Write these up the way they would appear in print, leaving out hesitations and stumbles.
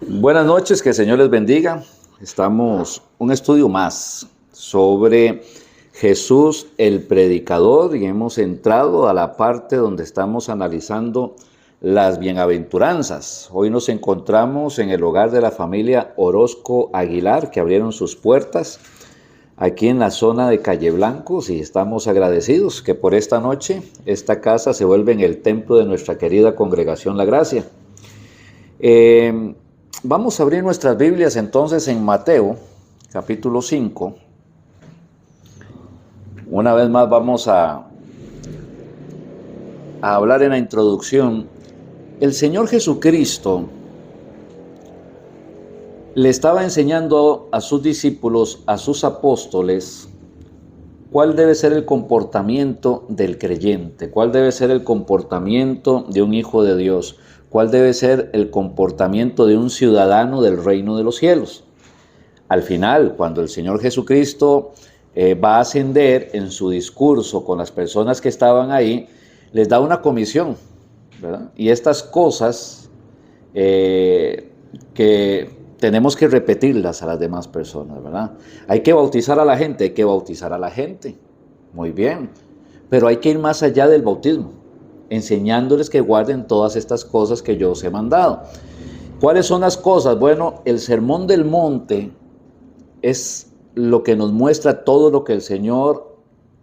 Buenas noches, que el Señor les bendiga. Estamos un estudio más sobre Jesús el predicador y hemos entrado a la parte donde estamos analizando las bienaventuranzas. Hoy nos encontramos en el hogar de la familia Orozco Aguilar, que abrieron sus puertas aquí en la zona de Calle Blancos, y estamos agradecidos que por esta noche esta casa se vuelve en el templo de nuestra querida congregación La Gracia. Vamos a abrir nuestras Biblias entonces en Mateo, capítulo 5. Una vez más vamos a hablar en la introducción. El Señor Jesucristo le estaba enseñando a sus discípulos, a sus apóstoles, cuál debe ser el comportamiento del creyente, cuál debe ser el comportamiento de un hijo de Dios, cuál debe ser el comportamiento de un ciudadano del reino de los cielos. Al final, cuando el Señor Jesucristo va a ascender, en su discurso con las personas que estaban ahí, les da una comisión, ¿verdad? Y estas cosas que tenemos que repetirlas a las demás personas, ¿verdad? Hay que bautizar a la gente, muy bien, pero hay que ir más allá del bautismo, enseñándoles que guarden todas estas cosas que yo os he mandado. ¿Cuáles son las cosas? Bueno, el Sermón del Monte es lo que nos muestra todo lo que el Señor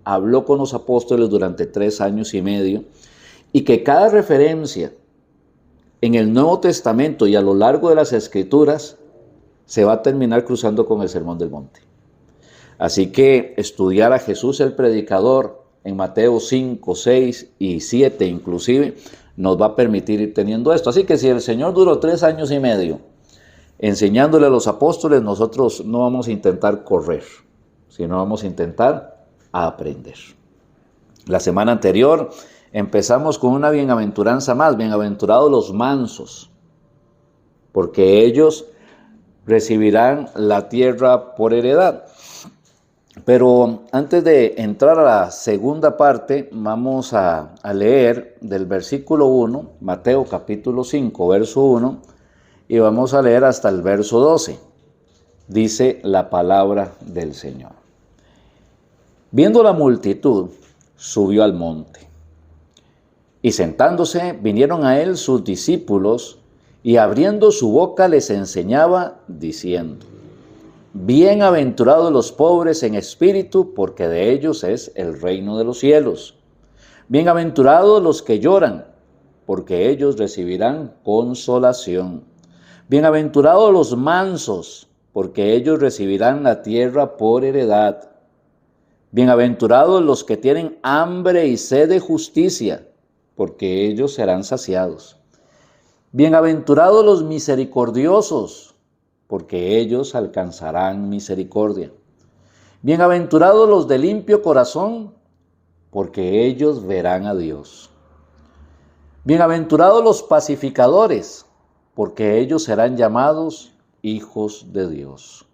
habló con los apóstoles durante 3 años y medio, y que cada referencia en el Nuevo Testamento y a lo largo de las Escrituras se va a terminar cruzando con el Sermón del Monte. Así que estudiar a Jesús el predicador en Mateo 5, 6 y 7 inclusive, nos va a permitir ir teniendo esto. Así que si el Señor duró 3 años y medio enseñándole a los apóstoles, nosotros no vamos a intentar correr, sino vamos a intentar aprender. La semana anterior empezamos con una bienaventuranza más: bienaventurados los mansos, porque ellos recibirán la tierra por heredad. Pero antes de entrar a la segunda parte, vamos a leer del versículo 1, Mateo capítulo 5, verso 1, y vamos a leer hasta el verso 12. Dice la palabra del Señor. Viendo la multitud, subió al monte, y sentándose, vinieron a él sus discípulos, y abriendo su boca les enseñaba, diciendo: Bienaventurados los pobres en espíritu, porque de ellos es el reino de los cielos. Bienaventurados los que lloran, porque ellos recibirán consolación. Bienaventurados los mansos, porque ellos recibirán la tierra por heredad. Bienaventurados los que tienen hambre y sed de justicia, porque ellos serán saciados. Bienaventurados los misericordiosos, porque ellos alcanzarán misericordia. Bienaventurados los de limpio corazón, porque ellos verán a Dios. Bienaventurados los pacificadores, porque ellos serán llamados hijos de Dios.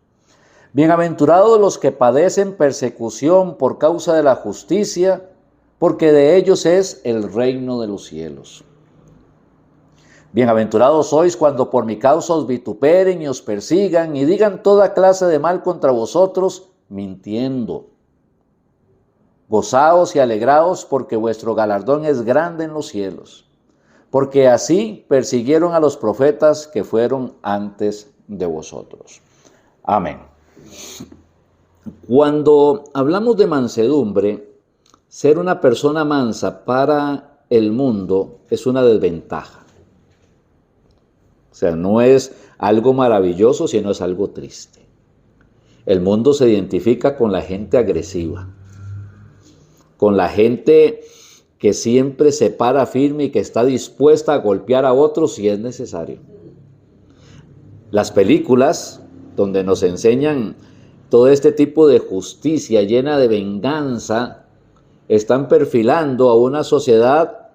Bienaventurados los que padecen persecución por causa de la justicia, porque de ellos es el reino de los cielos. Bienaventurados sois cuando por mi causa os vituperen y os persigan y digan toda clase de mal contra vosotros, mintiendo. Gozaos y alegraos, porque vuestro galardón es grande en los cielos, porque así persiguieron a los profetas que fueron antes de vosotros. Amén. Cuando hablamos de mansedumbre, ser una persona mansa para el mundo es una desventaja. O sea, no es algo maravilloso, sino es algo triste. El mundo se identifica con la gente agresiva, con la gente que siempre se para firme y que está dispuesta a golpear a otros si es necesario. Las películas donde nos enseñan todo este tipo de justicia llena de venganza están perfilando a una sociedad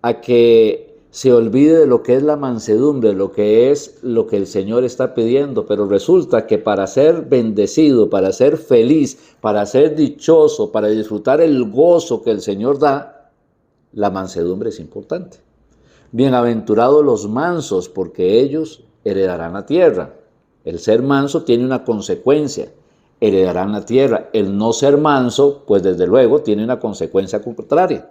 a que se olvide de lo que es la mansedumbre, lo que el Señor está pidiendo. Pero resulta que para ser bendecido, para ser feliz, para ser dichoso, para disfrutar el gozo que el Señor da, la mansedumbre es importante. Bienaventurados los mansos, porque ellos heredarán la tierra. El ser manso tiene una consecuencia, heredarán la tierra. El no ser manso, pues desde luego, tiene una consecuencia contraria.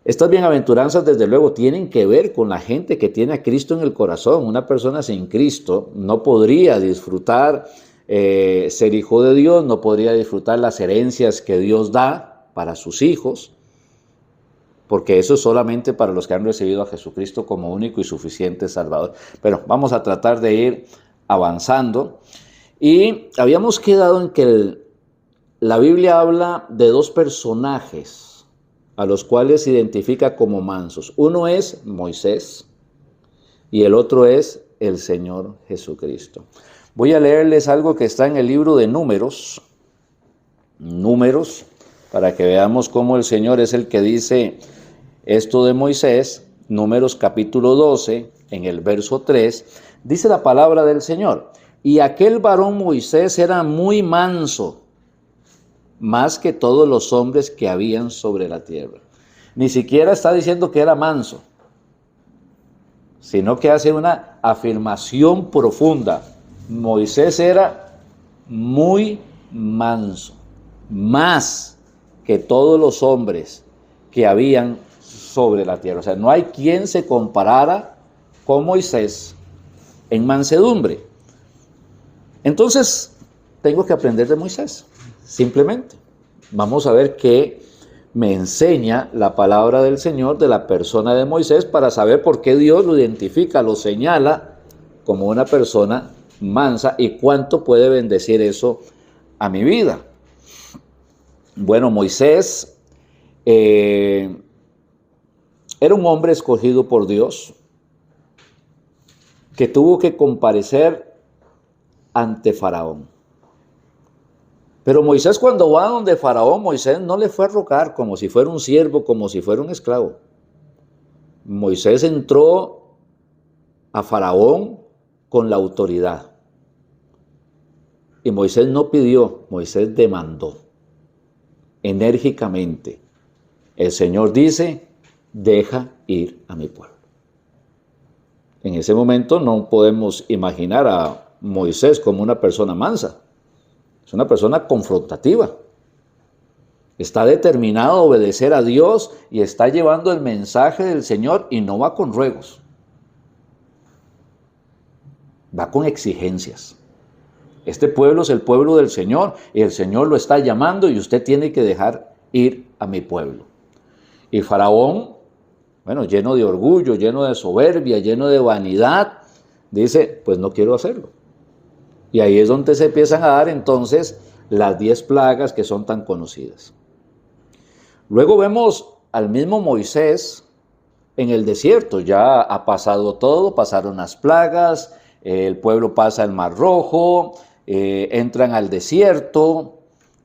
Estas bienaventuranzas, desde luego, tienen que ver con la gente que tiene a Cristo en el corazón. Una persona sin Cristo no podría disfrutar ser hijo de Dios, no podría disfrutar las herencias que Dios da para sus hijos, porque eso es solamente para los que han recibido a Jesucristo como único y suficiente Salvador. Pero vamos a tratar de ir avanzando. Y habíamos quedado en que la Biblia habla de dos personajes a los cuales se identifica como mansos. Uno es Moisés y el otro es el Señor Jesucristo. Voy a leerles algo que está en el libro de Números, para que veamos cómo el Señor es el que dice esto de Moisés. Números capítulo 12, en el verso 3, dice la palabra del Señor: y aquel varón Moisés era muy manso, más que todos los hombres que habían sobre la tierra. Ni siquiera está diciendo que era manso, sino que hace una afirmación profunda. Moisés era muy manso, más que todos los hombres que habían sobre la tierra. O sea, no hay quien se comparara con Moisés en mansedumbre. Entonces, tengo que aprender de Moisés, simplemente. Vamos a ver qué me enseña la palabra del Señor de la persona de Moisés para saber por qué Dios lo identifica, lo señala como una persona mansa y cuánto puede bendecir eso a mi vida. Bueno, Moisés era un hombre escogido por Dios que tuvo que comparecer ante Faraón. Pero Moisés, cuando va donde Faraón, Moisés no le fue a rogar como si fuera un siervo, como si fuera un esclavo. Moisés entró a Faraón con la autoridad. Y Moisés no pidió, Moisés demandó enérgicamente. El Señor dice: deja ir a mi pueblo. En ese momento no podemos imaginar a Moisés como una persona mansa. Es una persona confrontativa. Está determinado a obedecer a Dios y está llevando el mensaje del Señor y no va con ruegos. Va con exigencias. Este pueblo es el pueblo del Señor y el Señor lo está llamando y usted tiene que dejar ir a mi pueblo. Y Faraón, bueno, lleno de orgullo, lleno de soberbia, lleno de vanidad, dice: pues no quiero hacerlo. Y ahí es donde se empiezan a dar entonces las 10 plagas que son tan conocidas. Luego vemos al mismo Moisés en el desierto. Ya ha pasado todo, pasaron las plagas, el pueblo pasa el Mar Rojo, entran al desierto.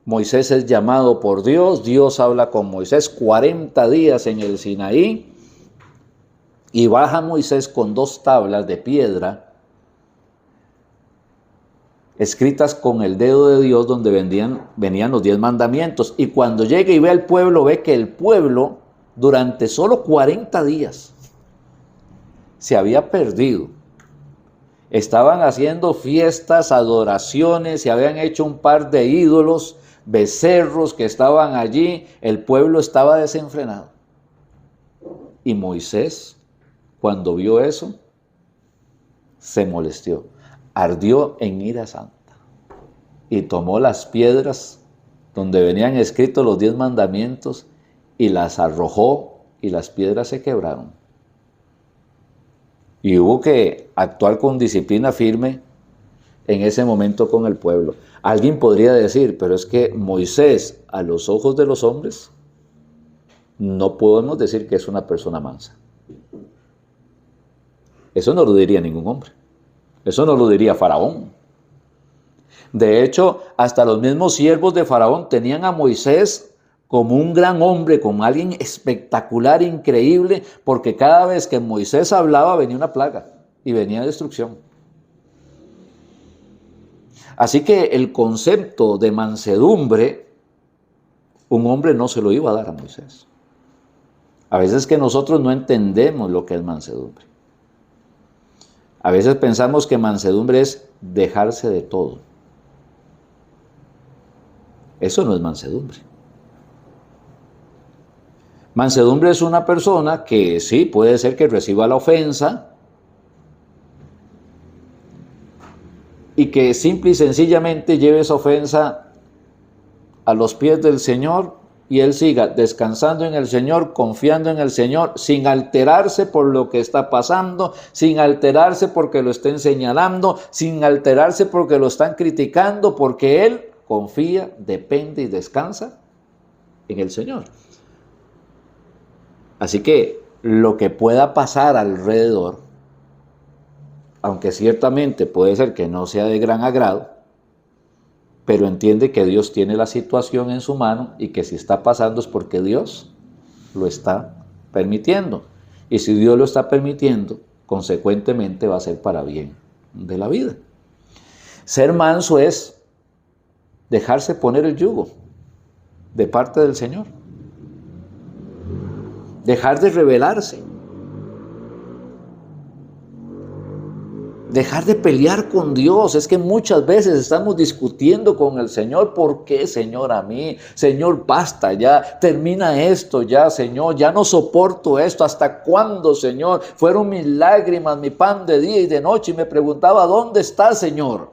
Moisés es llamado por Dios, Dios habla con Moisés 40 días en el Sinaí, y baja Moisés con 2 tablas de piedra escritas con el dedo de Dios, donde venían los 10 mandamientos. Y cuando llega y ve al pueblo, ve que el pueblo durante solo 40 días se había perdido. Estaban haciendo fiestas, adoraciones, se habían hecho un par de ídolos, becerros que estaban allí. El pueblo estaba desenfrenado. Y Moisés, cuando vio eso, se molestó. Ardió en ira santa y tomó las piedras donde venían escritos los 10 mandamientos y las arrojó, y las piedras se quebraron. Y hubo que actuar con disciplina firme en ese momento con el pueblo. Alguien podría decir: pero es que Moisés, a los ojos de los hombres, no podemos decir que es una persona mansa. Eso no lo diría ningún hombre. Eso no lo diría Faraón. De hecho, hasta los mismos siervos de Faraón tenían a Moisés como un gran hombre, como alguien espectacular, increíble, porque cada vez que Moisés hablaba venía una plaga y venía destrucción. Así que el concepto de mansedumbre, un hombre no se lo iba a dar a Moisés. A veces que nosotros no entendemos lo que es mansedumbre. A veces pensamos que mansedumbre es dejarse de todo. Eso no es mansedumbre. Mansedumbre es una persona que sí, puede ser que reciba la ofensa y que simple y sencillamente lleve esa ofensa a los pies del Señor y él siga descansando en el Señor, confiando en el Señor, sin alterarse por lo que está pasando, sin alterarse porque lo estén señalando, sin alterarse porque lo están criticando, porque él confía, depende y descansa en el Señor. Así que lo que pueda pasar alrededor, aunque ciertamente puede ser que no sea de gran agrado, pero entiende que Dios tiene la situación en su mano y que si está pasando es porque Dios lo está permitiendo. Y si Dios lo está permitiendo, consecuentemente va a ser para bien de la vida. Ser manso es dejarse poner el yugo de parte del Señor. Dejar de rebelarse. Dejar de pelear con Dios. Es que muchas veces estamos discutiendo con el Señor. ¿Por qué, Señor, a mí? Señor, basta ya. Termina esto ya, Señor. Ya no soporto esto. ¿Hasta cuándo, Señor? Fueron mis lágrimas, mi pan de día y de noche. Y me preguntaba, ¿dónde está, Señor?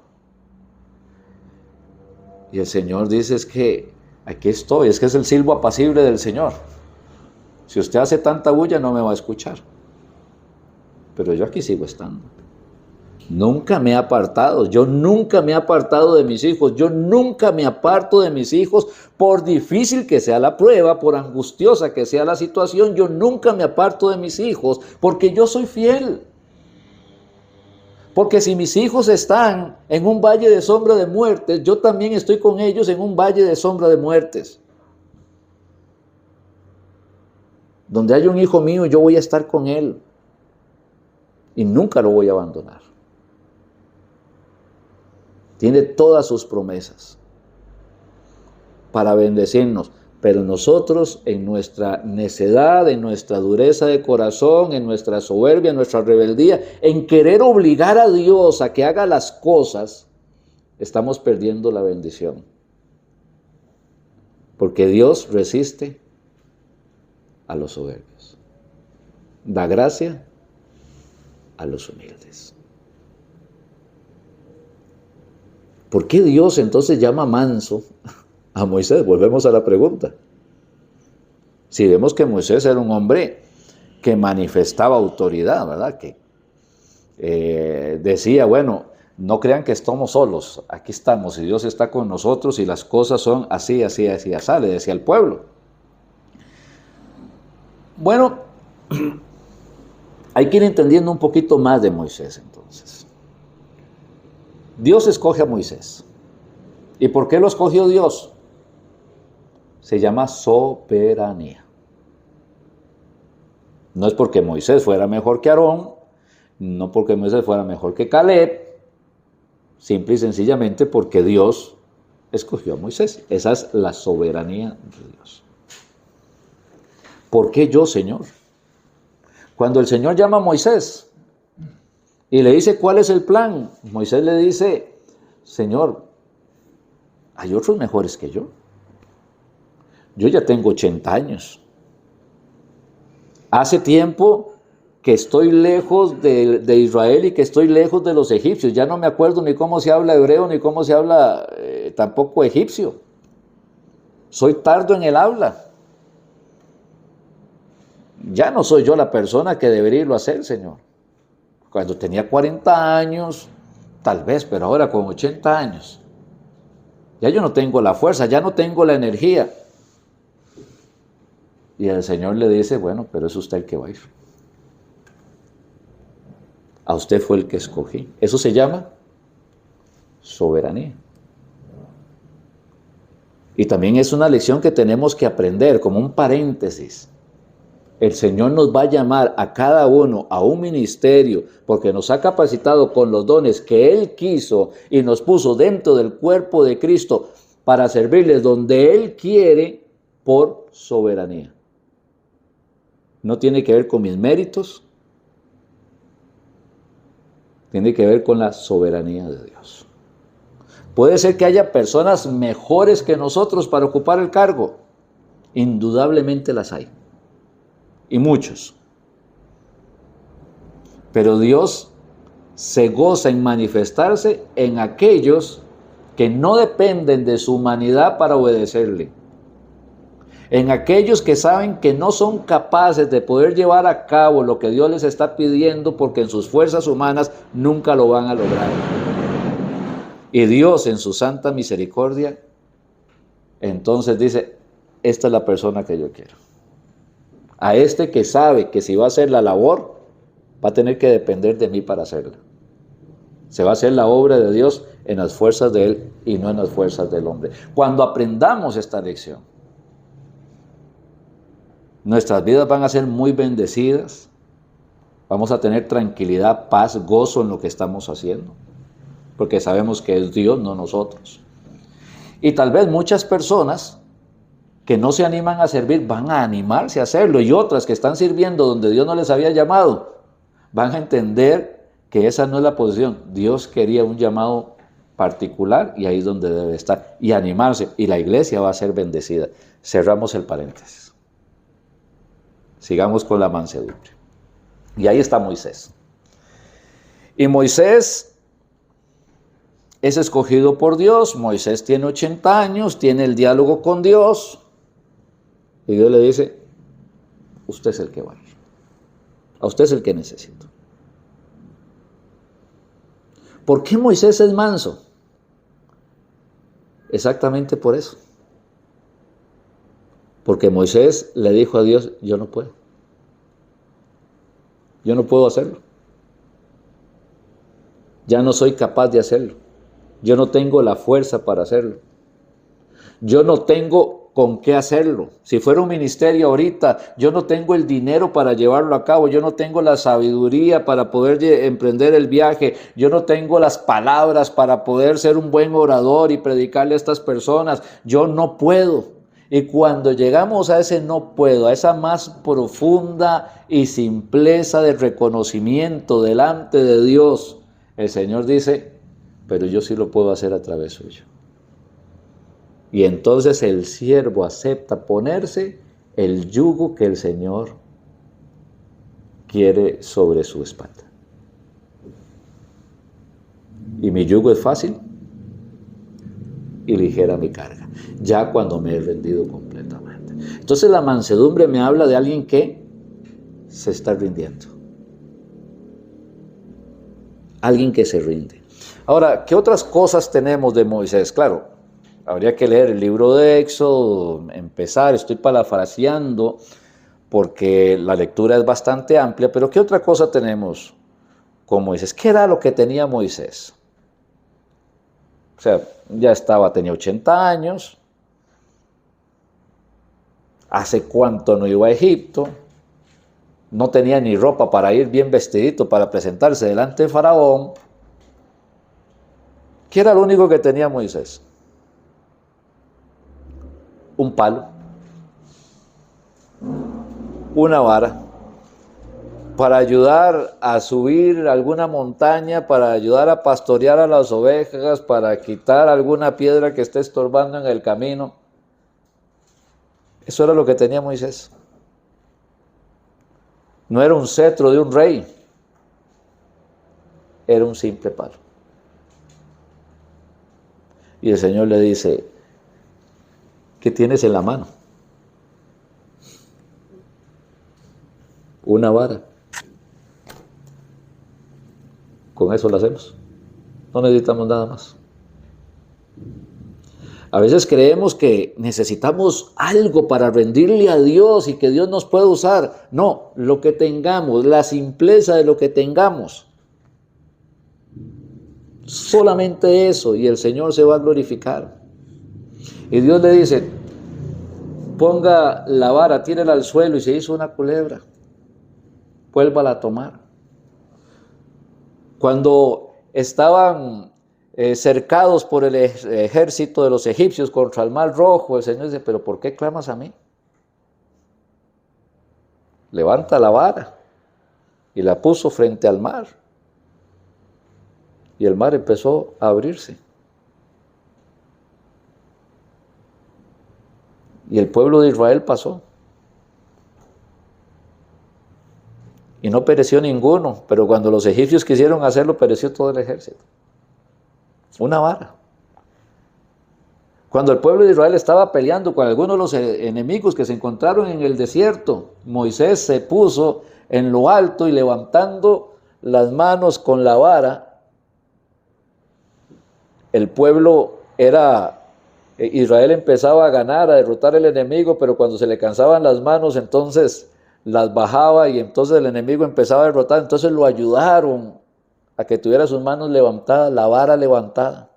Y el Señor dice, es que aquí estoy. Es que es el silbo apacible del Señor. Si usted hace tanta bulla, no me va a escuchar. Pero yo aquí sigo estando. Nunca me he apartado. Yo nunca me he apartado de mis hijos. Yo nunca me aparto de mis hijos. Por difícil que sea la prueba, por angustiosa que sea la situación, yo nunca me aparto de mis hijos, porque yo soy fiel. Porque si mis hijos están en un valle de sombra de muertes, yo también estoy con ellos en un valle de sombra de muertes. Donde hay un hijo mío, yo voy a estar con él. Y nunca lo voy a abandonar. Tiene todas sus promesas para bendecirnos. Pero nosotros, en nuestra necedad, en nuestra dureza de corazón, en nuestra soberbia, en nuestra rebeldía, en querer obligar a Dios a que haga las cosas, estamos perdiendo la bendición. Porque Dios resiste a los soberbios. Da gracia a los humildes. ¿Por qué Dios entonces llama manso a Moisés? Volvemos a la pregunta. Si vemos que Moisés era un hombre que manifestaba autoridad, ¿verdad? Que decía, bueno, no crean que estamos solos, aquí estamos, y Dios está con nosotros y las cosas son así, así, así, así, le decía al pueblo. Bueno, hay que ir entendiendo un poquito más de Moisés entonces. Dios escoge a Moisés. ¿Y por qué lo escogió Dios? Se llama soberanía. No es porque Moisés fuera mejor que Aarón, no porque Moisés fuera mejor que Caleb, simple y sencillamente porque Dios escogió a Moisés. Esa es la soberanía de Dios. ¿Por qué yo, Señor? Cuando el Señor llama a Moisés y le dice, ¿cuál es el plan? Moisés le dice, Señor, hay otros mejores que yo. Yo ya tengo 80 años. Hace tiempo que estoy lejos de Israel y que estoy lejos de los egipcios. Ya no me acuerdo ni cómo se habla hebreo, ni cómo se habla tampoco egipcio. Soy tardo en el habla. Ya no soy yo la persona que debería irlo a hacer, Señor. Cuando tenía 40 años, tal vez, pero ahora con 80 años. Ya yo no tengo la fuerza, ya no tengo la energía. Y el Señor le dice, bueno, pero es usted el que va a ir. A usted fue el que escogí. Eso se llama soberanía. Y también es una lección que tenemos que aprender, como un paréntesis. El Señor nos va a llamar a cada uno a un ministerio porque nos ha capacitado con los dones que Él quiso y nos puso dentro del cuerpo de Cristo para servirles donde Él quiere por soberanía. no tiene que ver con mis méritos, tiene que ver con la soberanía de Dios. Puede ser que haya personas mejores que nosotros para ocupar el cargo. Indudablemente las hay. Y muchos. Pero Dios se goza en manifestarse en aquellos que no dependen de su humanidad para obedecerle. En aquellos que saben que no son capaces de poder llevar a cabo lo que Dios les está pidiendo porque en sus fuerzas humanas nunca lo van a lograr. Y Dios en su santa misericordia, entonces dice, esta es la persona que yo quiero. A este que sabe que si va a hacer la labor, va a tener que depender de mí para hacerla. Se va a hacer la obra de Dios en las fuerzas de Él y no en las fuerzas del hombre. Cuando aprendamos esta lección, nuestras vidas van a ser muy bendecidas, vamos a tener tranquilidad, paz, gozo en lo que estamos haciendo, porque sabemos que es Dios, no nosotros. Y tal vez muchas personas que no se animan a servir van a animarse a hacerlo, y otras que están sirviendo donde Dios no les había llamado van a entender que esa no es la posición. Dios quería un llamado particular y ahí es donde debe estar, y animarse, y la iglesia va a ser bendecida. Cerramos el paréntesis. Sigamos con la mansedumbre. Y ahí está Moisés. Y Moisés es escogido por Dios. Moisés tiene 80 años, tiene el diálogo con Dios. Y Dios le dice, usted es el que va a ir. A usted es el que necesito. ¿Por qué Moisés es manso? Exactamente por eso. Porque Moisés le dijo a Dios, yo no puedo. Yo no puedo hacerlo. Ya no soy capaz de hacerlo. Yo no tengo la fuerza para hacerlo. Yo no tengo con qué hacerlo. Si fuera un ministerio ahorita, yo no tengo el dinero para llevarlo a cabo. Yo no tengo la sabiduría para poder emprender el viaje. Yo no tengo las palabras para poder ser un buen orador y predicarle a estas personas. Yo no puedo. Y cuando llegamos a ese no puedo, a esa más profunda y simpleza de reconocimiento delante de Dios, el Señor dice, pero yo sí lo puedo hacer a través suyo. Y entonces el siervo acepta ponerse el yugo que el Señor quiere sobre su espalda. Y mi yugo es fácil y ligera mi carga, ya cuando me he rendido completamente. Entonces la mansedumbre me habla de alguien que se está rindiendo. Alguien que se rinde. Ahora, ¿qué otras cosas tenemos de Moisés? Claro, habría que leer el libro de Éxodo, empezar, estoy parafraseando porque la lectura es bastante amplia, pero ¿qué otra cosa tenemos con Moisés? ¿Qué era lo que tenía Moisés? O sea, ya tenía 80 años, ¿hace cuánto no iba a Egipto? No tenía ni ropa para ir bien vestidito para presentarse delante de Faraón. ¿Qué era lo único que tenía Moisés? Un palo, una vara, para ayudar a subir alguna montaña, para ayudar a pastorear a las ovejas, para quitar alguna piedra que esté estorbando en el camino. Eso era lo que tenía Moisés. No era un cetro de un rey, era un simple palo. Y el Señor le dice, ¿qué tienes en la mano? Una vara. Con eso lo hacemos. No necesitamos nada más. A veces creemos que necesitamos algo para rendirle a Dios y que Dios nos puede usar. No, lo que tengamos, la simpleza de lo que tengamos. Solamente eso y el Señor se va a glorificar. Y Dios le dice, ponga la vara, tírela al suelo, y se hizo una culebra. Vuélvala a tomar. Cuando estaban cercados por el ejército de los egipcios contra el Mar Rojo, el Señor dice, ¿pero por qué clamas a mí? levanta la vara y la puso frente al mar. Y el mar empezó a abrirse. Y el pueblo de Israel pasó. Y no pereció ninguno, pero cuando los egipcios quisieron hacerlo, pereció todo el ejército. Una vara. Cuando el pueblo de Israel estaba peleando con algunos de los enemigos que se encontraron en el desierto, Moisés se puso en lo alto y levantando las manos con la vara, el pueblo Israel empezaba a ganar, a derrotar al enemigo, pero cuando se le cansaban las manos, entonces las bajaba y entonces el enemigo empezaba a derrotar. Entonces lo ayudaron a que tuviera sus manos levantadas, la vara levantada.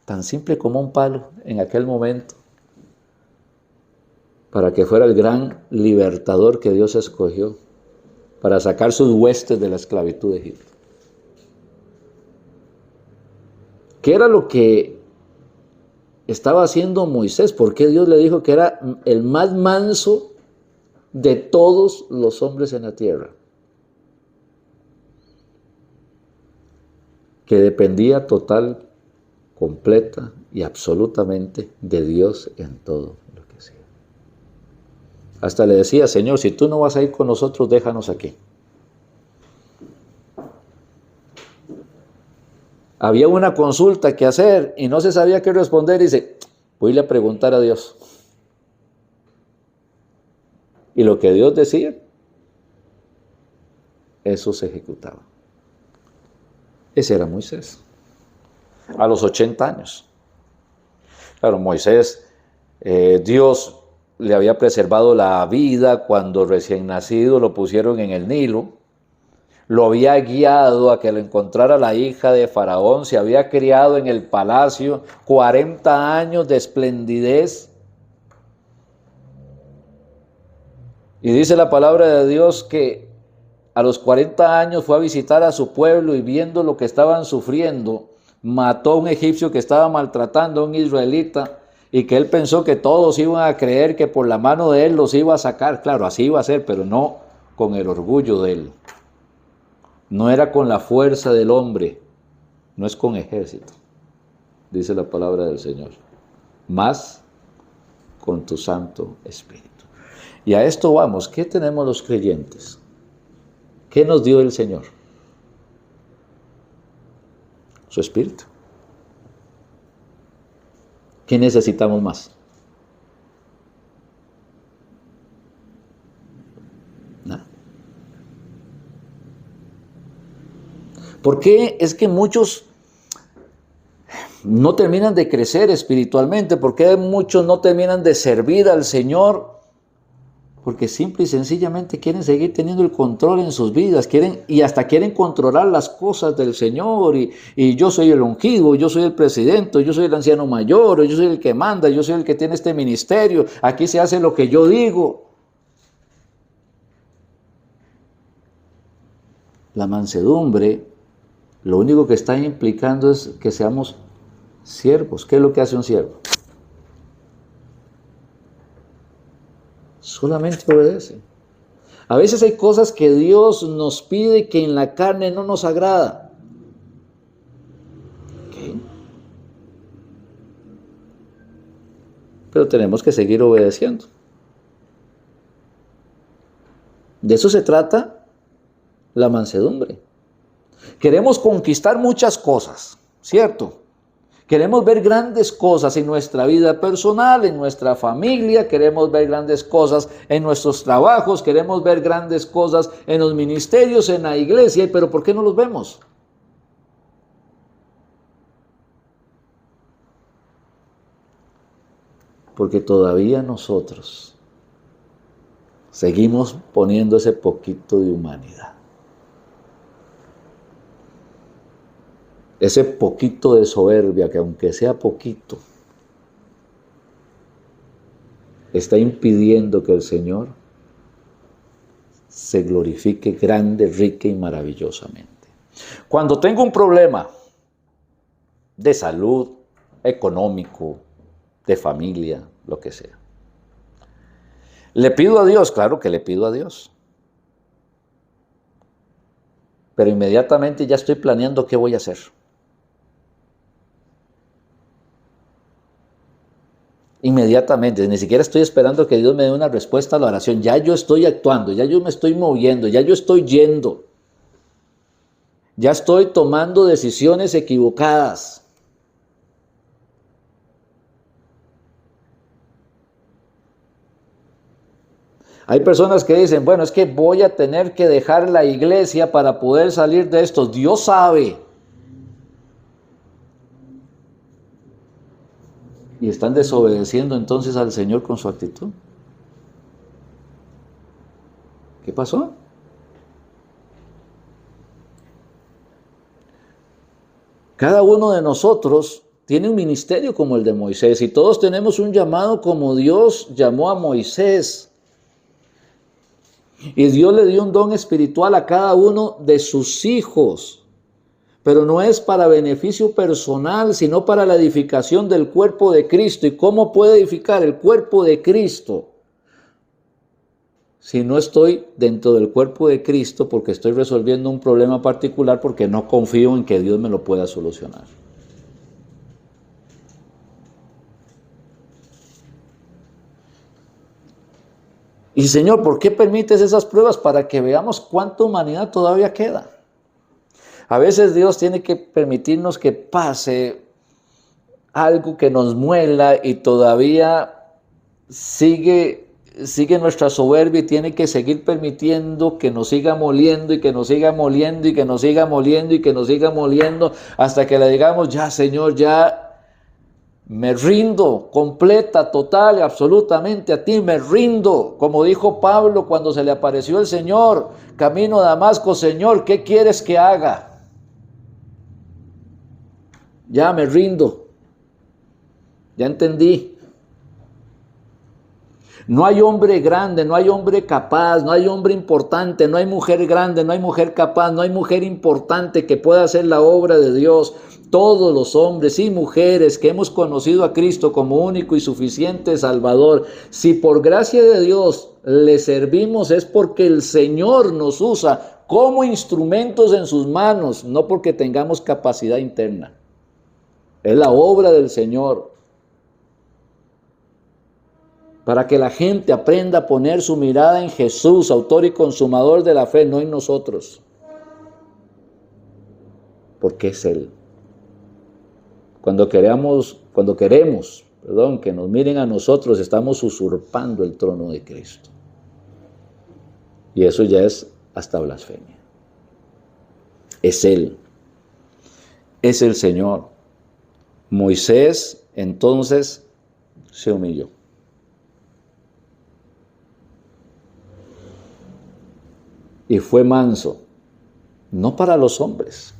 Tan simple como un palo en aquel momento, para que fuera el gran libertador que Dios escogió, para sacar sus huestes de la esclavitud de Egipto. ¿Qué era lo que estaba haciendo Moisés? ¿Por qué Dios le dijo que era el más manso de todos los hombres en la tierra? Que dependía total, completa y absolutamente de Dios en todo lo que hacía. Hasta le decía: Señor, si tú no vas a ir con nosotros, déjanos aquí. Había una consulta que hacer y no se sabía qué responder, y dice: voy a preguntar a Dios. Y lo que Dios decía, eso se ejecutaba. Ese era Moisés, a los 80 años. Claro, Moisés, Dios le había preservado la vida cuando recién nacido lo pusieron en el Nilo. Lo había guiado a que lo encontrara la hija de Faraón, se había criado en el palacio, 40 años de esplendidez. Y dice la palabra de Dios que a los 40 años fue a visitar a su pueblo y viendo lo que estaban sufriendo, mató a un egipcio que estaba maltratando a un israelita, y que él pensó que todos iban a creer que por la mano de él los iba a sacar. Claro, así iba a ser, pero no con el orgullo de él. No era con la fuerza del hombre, no es con ejército, dice la palabra del Señor, más con tu Santo Espíritu. Y a esto vamos. ¿Qué tenemos los creyentes? ¿Qué nos dio el Señor? Su Espíritu. ¿Qué necesitamos más? Nada. ¿Por qué es que muchos no terminan de crecer espiritualmente? ¿Por qué muchos no terminan de servir al Señor? Porque simple y sencillamente quieren seguir teniendo el control en sus vidas, y hasta quieren controlar las cosas del Señor, y yo soy el ungido, yo soy el presidente, yo soy el anciano mayor, yo soy el que manda, yo soy el que tiene este ministerio, aquí se hace lo que yo digo. La mansedumbre, lo único que está implicando es que seamos siervos. ¿Qué es lo que hace un siervo? Solamente obedece. A veces hay cosas que Dios nos pide que en la carne no nos agrada. ¿Qué? Pero tenemos que seguir obedeciendo. De eso se trata la mansedumbre. Queremos conquistar muchas cosas, ¿cierto? Queremos ver grandes cosas en nuestra vida personal, en nuestra familia, queremos ver grandes cosas en nuestros trabajos, queremos ver grandes cosas en los ministerios, en la iglesia, pero ¿por qué no los vemos? Porque todavía nosotros seguimos poniendo ese poquito de humanidad. Ese poquito de soberbia que, aunque sea poquito, está impidiendo que el Señor se glorifique grande, rica y maravillosamente. Cuando tengo un problema de salud, económico, de familia, lo que sea, ¿Le pido a Dios? Claro que le pido a Dios. Pero inmediatamente ya estoy planeando qué voy a hacer. Inmediatamente, ni siquiera estoy esperando que Dios me dé una respuesta a la oración. Ya yo estoy actuando, ya yo me estoy moviendo, ya yo estoy yendo. Ya estoy tomando decisiones equivocadas. Hay personas que dicen, bueno, es que voy a tener que dejar la iglesia para poder salir de esto. Dios sabe. Y están desobedeciendo entonces al Señor con su actitud. ¿Qué pasó? Cada uno de nosotros tiene un ministerio como el de Moisés y todos tenemos un llamado como Dios llamó a Moisés. Y Dios le dio un don espiritual a cada uno de sus hijos, pero no es para beneficio personal, sino para la edificación del cuerpo de Cristo. ¿Y cómo puede edificar el cuerpo de Cristo si no estoy dentro del cuerpo de Cristo porque estoy resolviendo un problema particular porque no confío en que Dios me lo pueda solucionar? Y Señor, ¿por qué permites esas pruebas? Para que veamos cuánta humanidad todavía queda. A veces Dios tiene que permitirnos que pase algo que nos muela y todavía sigue nuestra soberbia y tiene que seguir permitiendo que nos siga moliendo y que nos siga moliendo y que nos siga moliendo y que nos siga moliendo hasta que le digamos, ya Señor, ya me rindo completa, total y absolutamente a ti, me rindo. Como dijo Pablo cuando se le apareció el Señor, camino a Damasco, Señor, ¿qué quieres que haga? Ya me rindo, ya entendí. No hay hombre grande, no hay hombre capaz, no hay hombre importante, no hay mujer grande, no hay mujer capaz, no hay mujer importante que pueda hacer la obra de Dios. Todos los hombres y mujeres que hemos conocido a Cristo como único y suficiente Salvador, si por gracia de Dios le servimos es porque el Señor nos usa como instrumentos en sus manos, no porque tengamos capacidad interna. Es la obra del Señor. Para que la gente aprenda a poner su mirada en Jesús, autor y consumador de la fe, no en nosotros. Porque es Él. Cuando queremos, que nos miren a nosotros, estamos usurpando el trono de Cristo. Y eso ya es hasta blasfemia. Es Él. Es el Señor. Moisés entonces se humilló. Y fue manso, no para los hombres,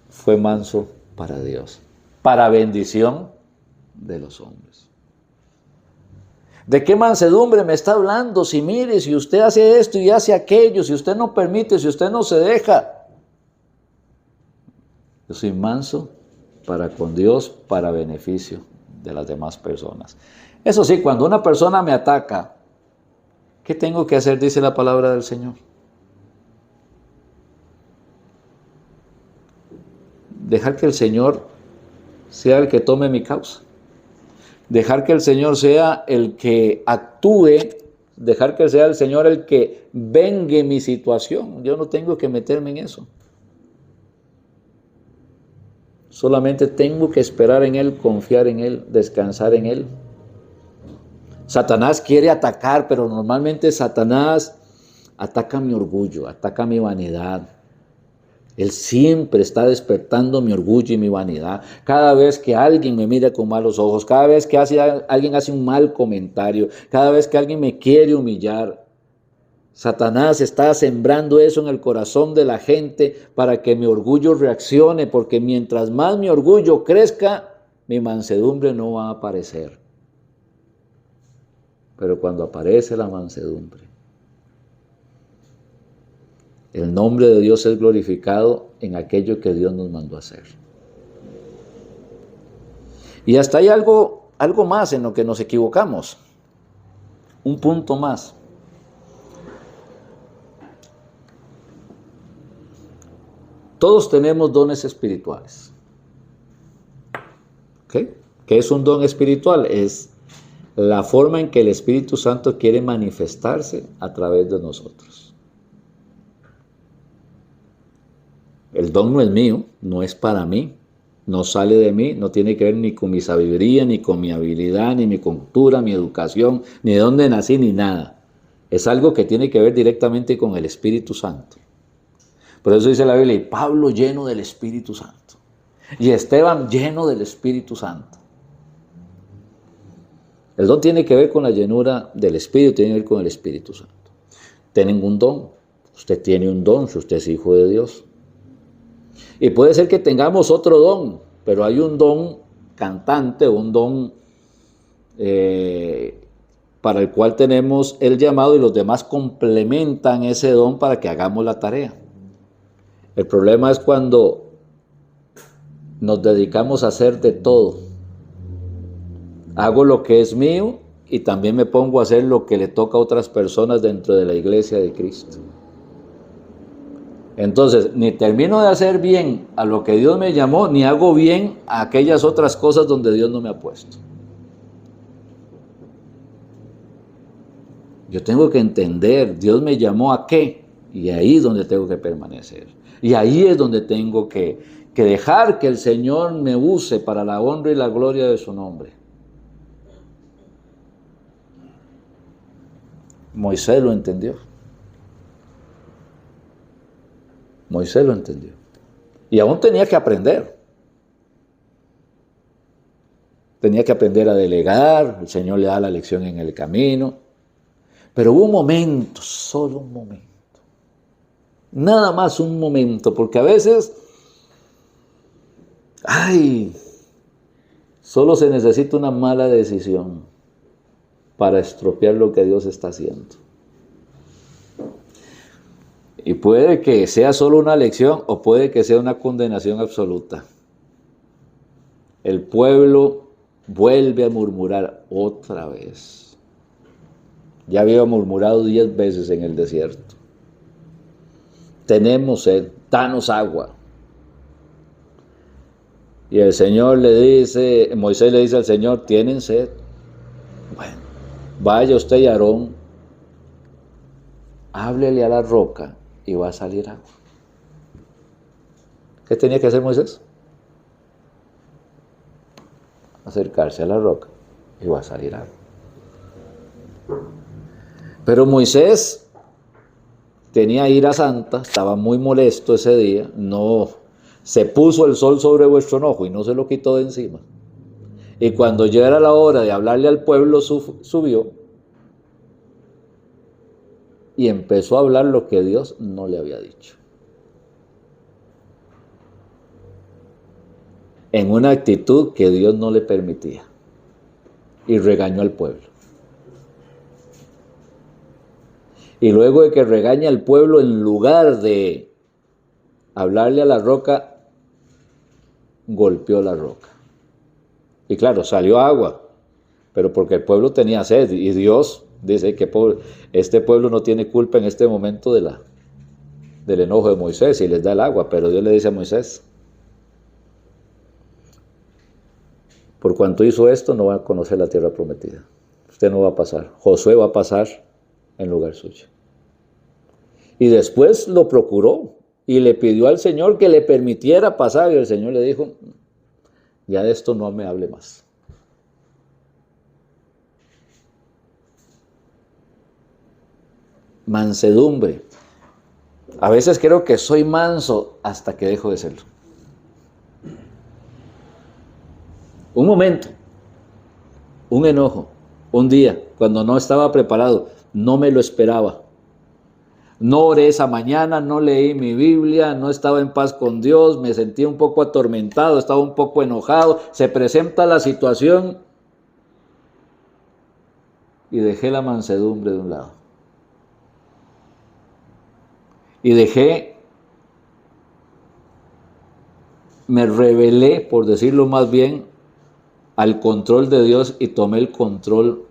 fue manso para Dios, para bendición de los hombres. ¿De qué mansedumbre me está hablando? Si mire, si usted hace esto y hace aquello, si usted no permite, si usted no se deja. Yo soy manso para con Dios, para beneficio de las demás personas. Eso sí, cuando una persona me ataca, ¿qué tengo que hacer? Dice la palabra del Señor. Dejar que el Señor sea el que tome mi causa. Dejar que el Señor sea el que actúe. Dejar que sea el Señor el que vengue mi situación. Yo no tengo que meterme en eso. Solamente tengo que esperar en Él, confiar en Él, descansar en Él. Satanás quiere atacar, pero normalmente Satanás ataca mi orgullo, ataca mi vanidad. Él siempre está despertando mi orgullo y mi vanidad. Cada vez que alguien me mira con malos ojos, cada vez que alguien hace un mal comentario, cada vez que alguien me quiere humillar, Satanás está sembrando eso en el corazón de la gente para que mi orgullo reaccione, porque mientras más mi orgullo crezca, mi mansedumbre no va a aparecer. Pero cuando aparece la mansedumbre, el nombre de Dios es glorificado en aquello que Dios nos mandó a hacer. Y hasta hay algo más en lo que nos equivocamos. un punto más. Todos tenemos dones espirituales. ¿Ok? ¿Qué es un don espiritual? Es la forma en que el Espíritu Santo quiere manifestarse a través de nosotros. El don no es mío, no es para mí, no sale de mí, no tiene que ver ni con mi sabiduría, ni con mi habilidad, ni mi cultura, mi educación, ni de dónde nací, ni nada. Es algo que tiene que ver directamente con el Espíritu Santo. Por eso dice la Biblia, y Pablo lleno del Espíritu Santo, y Esteban lleno del Espíritu Santo. El don tiene que ver con la llenura del Espíritu, tiene que ver con el Espíritu Santo. Tienen un don, usted tiene un don si usted es hijo de Dios. Y puede ser que tengamos otro don, pero hay un don cantante, un don para el cual tenemos el llamado y los demás complementan ese don para que hagamos la tarea. El problema es cuando nos dedicamos a hacer de todo. Hago lo que es mío y también me pongo a hacer lo que le toca a otras personas dentro de la iglesia de Cristo. Entonces, ni termino de hacer bien a lo que Dios me llamó, ni hago bien a aquellas otras cosas donde Dios no me ha puesto. Yo tengo que entender, Dios me llamó a qué, y ahí es donde tengo que permanecer. Y ahí es donde tengo que dejar que el Señor me use para la honra y la gloria de su nombre. Moisés lo entendió. Moisés lo entendió. Y aún tenía que aprender. Tenía que aprender a delegar. El Señor le da la lección en el camino. Pero hubo un momento, solo un momento. Nada más un momento, porque a veces, solo se necesita una mala decisión para estropear lo que Dios está haciendo. Y puede que sea solo una lección o puede que sea una condenación absoluta. El pueblo vuelve a murmurar otra vez. Ya había murmurado 10 veces en el desierto. Tenemos sed, danos agua. Y el Señor le dice, Moisés le dice al Señor, ¿tienen sed? Bueno, vaya usted y Aarón, háblele a la roca y va a salir agua. ¿Qué tenía que hacer Moisés? Acercarse a la roca y va a salir agua. Pero Moisés tenía ira santa, estaba muy molesto ese día, no se puso el sol sobre vuestro enojo y no se lo quitó de encima. Y cuando ya era la hora de hablarle al pueblo, subió y empezó a hablar lo que Dios no le había dicho. En una actitud que Dios no le permitía. Y regañó al pueblo. Y luego de que regaña al pueblo, en lugar de hablarle a la roca, golpeó la roca. Y claro, salió agua, pero porque el pueblo tenía sed. Y Dios dice que este pueblo no tiene culpa en este momento del enojo de Moisés y les da el agua. Pero Dios le dice a Moisés, por cuanto hizo esto, no va a conocer la tierra prometida. Usted no va a pasar. Josué va a pasar en lugar suyo. Y después lo procuró y le pidió al Señor que le permitiera pasar. Y el Señor le dijo, ya de esto no me hable más. Mansedumbre. A veces creo que soy manso hasta que dejo de serlo. Un momento, un enojo, un día, cuando no estaba preparado, no me lo esperaba. No oré esa mañana, no leí mi Biblia, no estaba en paz con Dios, me sentía un poco atormentado, estaba un poco enojado, se presenta la situación y dejé la mansedumbre de un lado. Y me rebelé, por decirlo más bien, al control de Dios y tomé el control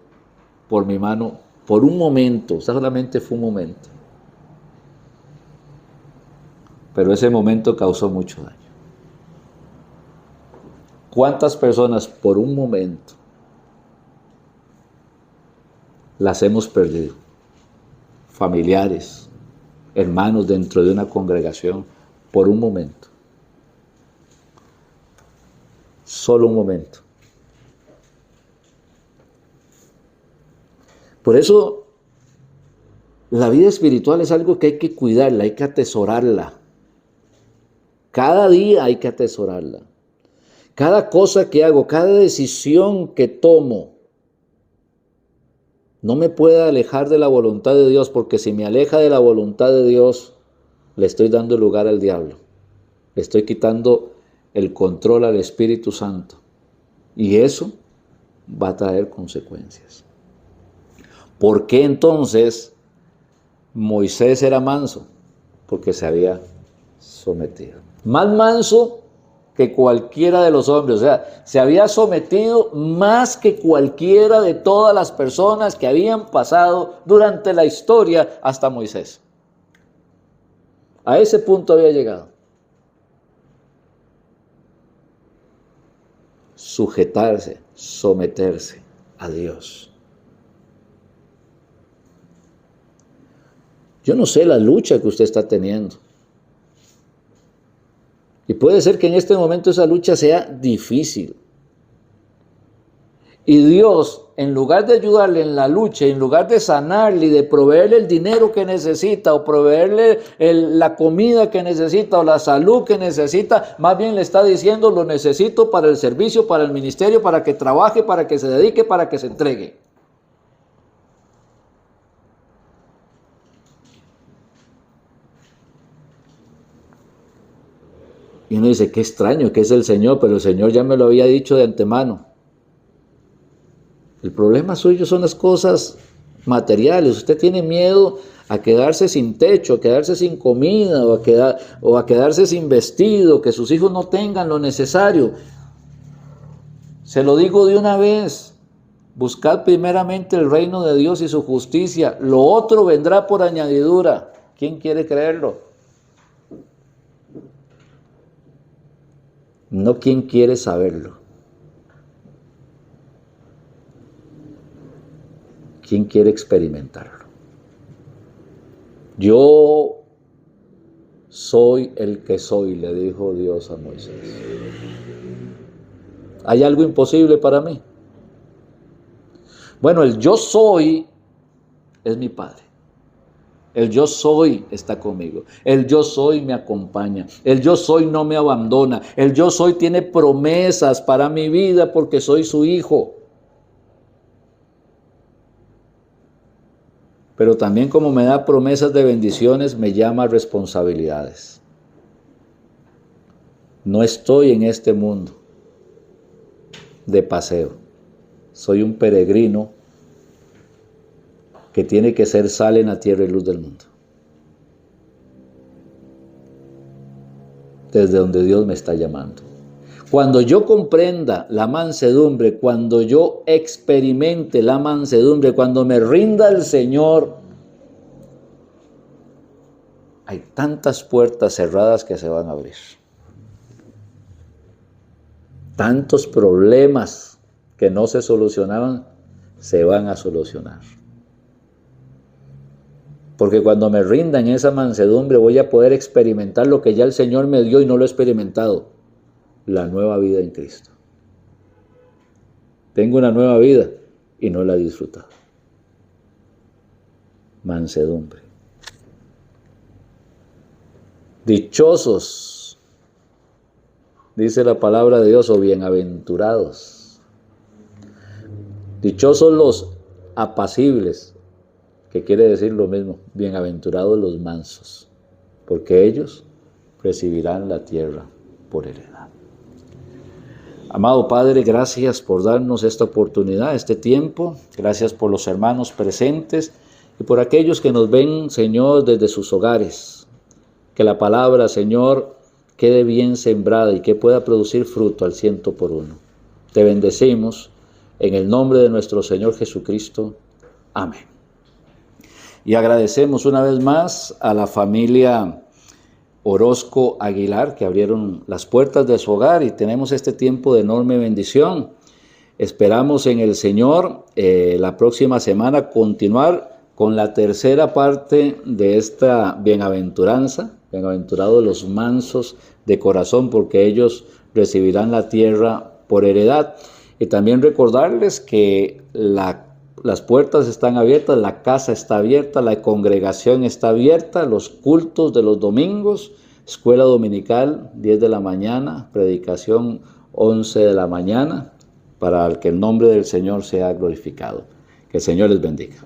por mi mano por un momento, solamente fue un momento. Pero ese momento causó mucho daño. ¿Cuántas personas por un momento las hemos perdido? Familiares, hermanos dentro de una congregación, por un momento. Solo un momento. Por eso, la vida espiritual es algo que hay que cuidarla, hay que atesorarla. Cada día hay que atesorarla. Cada cosa que hago, cada decisión que tomo, no me puede alejar de la voluntad de Dios, porque si me aleja de la voluntad de Dios, le estoy dando lugar al diablo. Le estoy quitando el control al Espíritu Santo. Y eso va a traer consecuencias. ¿Por qué entonces Moisés era manso? Porque se había sometido. Más manso que cualquiera de los hombres. O sea, se había sometido más que cualquiera de todas las personas que habían pasado durante la historia hasta Moisés. A ese punto había llegado. Sujetarse, someterse a Dios. Yo no sé la lucha que usted está teniendo. Y puede ser que en este momento esa lucha sea difícil. Y Dios, en lugar de ayudarle en la lucha, en lugar de sanarle y de proveerle el dinero que necesita, o proveerle la comida que necesita, o la salud que necesita, más bien le está diciendo: lo necesito para el servicio, para el ministerio, para que trabaje, para que se dedique, para que se entregue. Y uno dice: qué extraño que es el Señor, pero el Señor ya me lo había dicho de antemano. El problema suyo son las cosas materiales. Usted tiene miedo a quedarse sin techo, a quedarse sin comida, o a quedarse sin vestido, que sus hijos no tengan lo necesario. Se lo digo de una vez: buscad primeramente el reino de Dios y su justicia, lo otro vendrá por añadidura. ¿Quién quiere creerlo? No quién quiere saberlo. ¿Quién quiere experimentarlo? Yo soy el que soy, le dijo Dios a Moisés. ¿Hay algo imposible para mí? Bueno, el yo soy es mi Padre. El yo soy está conmigo. El yo soy me acompaña. El yo soy no me abandona. El yo soy tiene promesas para mi vida porque soy su hijo. Pero también, como me da promesas de bendiciones, me llama a responsabilidades. No estoy en este mundo de paseo. Soy un peregrino que tiene que ser sal en la tierra y luz del mundo. Desde donde Dios me está llamando. Cuando yo comprenda la mansedumbre, cuando yo experimente la mansedumbre, cuando me rinda al Señor, hay tantas puertas cerradas que se van a abrir. Tantos problemas que no se solucionaban, se van a solucionar. Porque cuando me rinda en esa mansedumbre, voy a poder experimentar lo que ya el Señor me dio y no lo he experimentado. La nueva vida en Cristo. Tengo una nueva vida y no la he disfrutado. Mansedumbre. Dichosos, dice la palabra de Dios, o bienaventurados. Dichosos los apacibles, que quiere decir lo mismo, bienaventurados los mansos, porque ellos recibirán la tierra por heredad. Amado Padre, gracias por darnos esta oportunidad, este tiempo. Gracias por los hermanos presentes y por aquellos que nos ven, Señor, desde sus hogares. Que la palabra, Señor, quede bien sembrada y que pueda producir fruto al 100%. Te bendecimos en el nombre de nuestro Señor Jesucristo. Amén. Y agradecemos una vez más a la familia Orozco Aguilar, que abrieron las puertas de su hogar y tenemos este tiempo de enorme bendición. Esperamos en el Señor la próxima semana continuar con la tercera parte de esta bienaventuranza. Bienaventurados los mansos de corazón, porque ellos recibirán la tierra por heredad. Y también recordarles que las puertas están abiertas, la casa está abierta, la congregación está abierta, los cultos de los domingos, escuela dominical 10 de la mañana, predicación 11 de la mañana, para que el nombre del Señor sea glorificado. Que el Señor les bendiga.